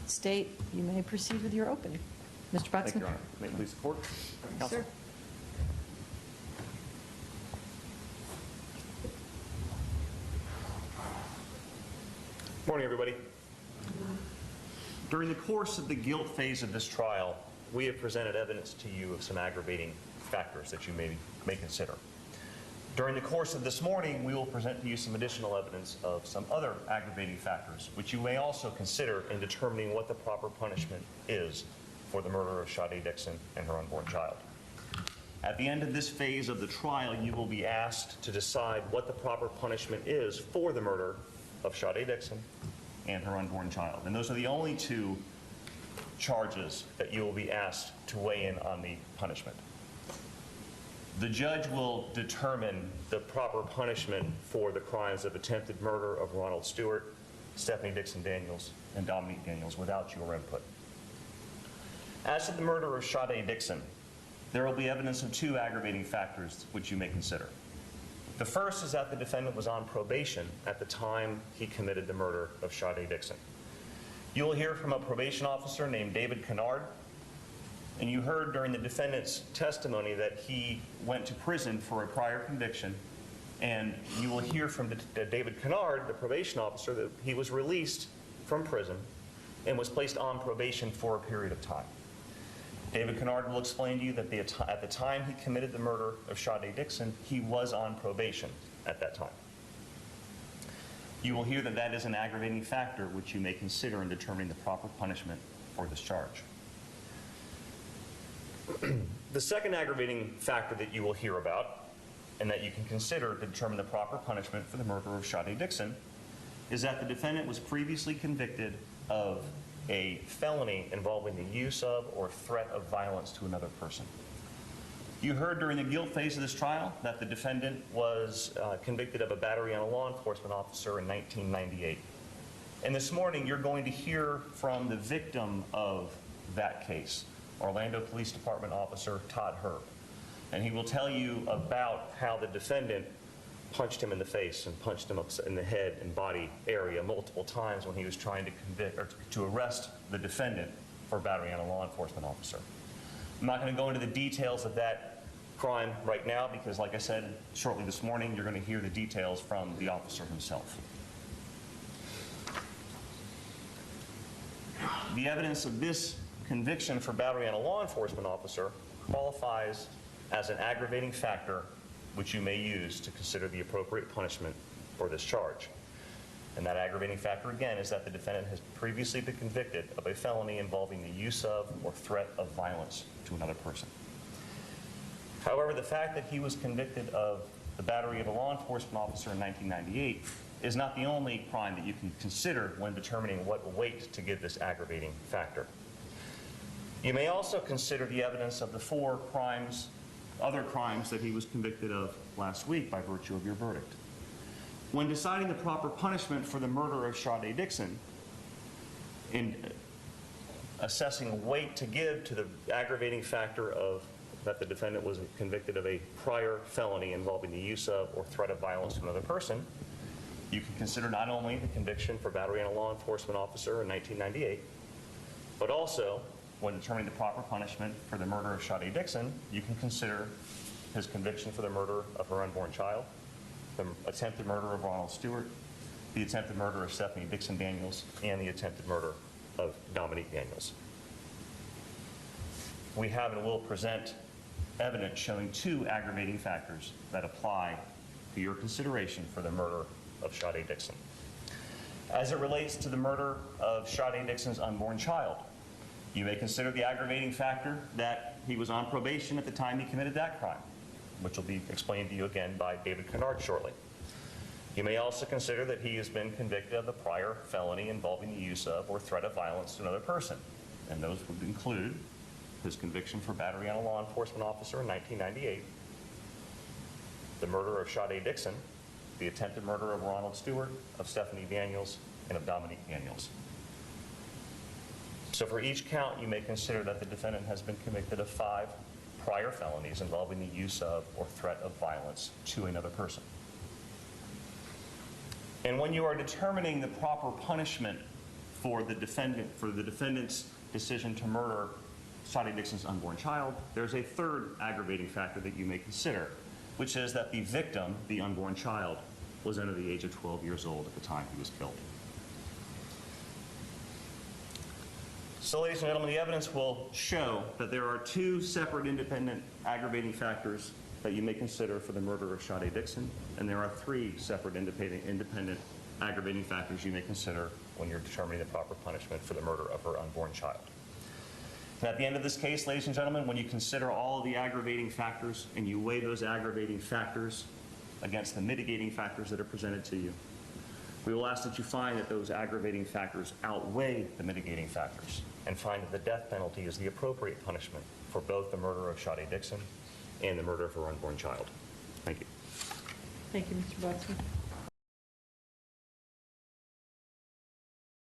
State, you may proceed with your opening. Mr. Boxman. Thank you, Your Honor. May it please the Court? Counsel. Sir. Morning, everybody. During the course of the guilt phase of this trial, we have presented evidence to you of some aggravating factors that you may consider. During the course of this morning, we will present to you some additional evidence of some other aggravating factors, which you may also consider in determining what the proper punishment is for the murder of Sade Dixon and her unborn child. At the end of this phase of the trial, you will be asked to decide what the proper punishment is for the murder of Sade Dixon and her unborn child. And those are the only two charges that you will be asked to weigh in on the punishment. The judge will determine the proper punishment for the crimes of attempted murder of Ronald Stewart, Stephanie Dixon Daniels, and Dominique Daniels without your input. As to the murder of Sade Dixon, there will be evidence of two aggravating factors which you may consider. The first is that the defendant was on probation at the time he committed the murder of Sade Dixon. You will hear from a probation officer named David Kennard, and you heard during the defendant's testimony that he went to prison for a prior conviction, and you will hear from David Kennard, the probation officer, that he was released from prison and was placed on probation for a period of time. David Kennard will explain to you that at the time he committed the murder of Sade Dixon, he was on probation at that time. You will hear that that is an aggravating factor which you may consider in determining the proper punishment for this charge. The second aggravating factor that you will hear about and that you can consider to determine the proper punishment for the murder of Sade Dixon is that the defendant was previously convicted of a felony involving the use of or threat of violence to another person. You heard during the guilt phase of this trial that the defendant was convicted of a battery on a law enforcement officer in 1998. And this morning you're going to hear from the victim of that case, Orlando Police Department Officer Todd Herb. And he will tell you about how the defendant punched him in the face and punched him up in the head and body area multiple times when he was trying to convict or to arrest the defendant for battery on a law enforcement officer. I'm not going to go into the details of that crime right now because, like I said, shortly this morning you're going to hear the details from the officer himself. The evidence of this conviction for battery on a law enforcement officer qualifies as an aggravating factor which you may use to consider the appropriate punishment for this charge. And that aggravating factor, again, is that the defendant has previously been convicted of a felony involving the use of or threat of violence to another person. However, the fact that he was convicted of the battery of a law enforcement officer in 1998 is not the only crime that you can consider when determining what weight to give this aggravating factor. You may also consider the evidence of the four other crimes that he was convicted of last week by virtue of your verdict. When deciding the proper punishment for the murder of Sade Dixon, in assessing weight to give to the aggravating factor of that the defendant was convicted of a prior felony involving the use of or threat of violence to another person, you can consider not only the conviction for battery on a law enforcement officer in 1998, but also when determining the proper punishment for the murder of Sade Dixon, you can consider his conviction for the murder of her unborn child, the attempted murder of Ronald Stewart, the attempted murder of Stephanie Dixon Daniels, and the attempted murder of Dominique Daniels. We have and will present evidence showing two aggravating factors that apply to your consideration for the murder of Sade Dixon. As it relates to the murder of Sade Dixon's unborn child, you may consider the aggravating factor that he was on probation at the time he committed that crime, which will be explained to you again by David Kennard shortly. You may also consider that he has been convicted of a prior felony involving the use of or threat of violence to another person, and those would include his conviction for battery on a law enforcement officer in 1998, the murder of Sade Dixon, the attempted murder of Ronald Stewart, of Stephanie Daniels, and of Dominique Daniels. So for each count, you may consider that the defendant has been convicted of 5 prior felonies involving the use of or threat of violence to another person. And when you are determining the proper punishment for the defendant's decision to murder Sade Dixon's unborn child, there's a third aggravating factor that you may consider, which is that the victim, the unborn child, was under the age of 12 years old at the time he was killed. So, ladies and gentlemen, the evidence will show that there are two separate independent aggravating factors that you may consider for the murder of Sade Dixon, and there are three separate independent aggravating factors you may consider when you're determining the proper punishment for the murder of her unborn child. And at the end of this case, ladies and gentlemen, when you consider all of the aggravating factors and you weigh those aggravating factors against the mitigating factors that are presented to you, we will ask that you find that those aggravating factors outweigh the mitigating factors and find that the death penalty is the appropriate punishment for both the murder of Sade Dixon and the murder of her unborn child. Thank you. Thank you, Mr. Buxton.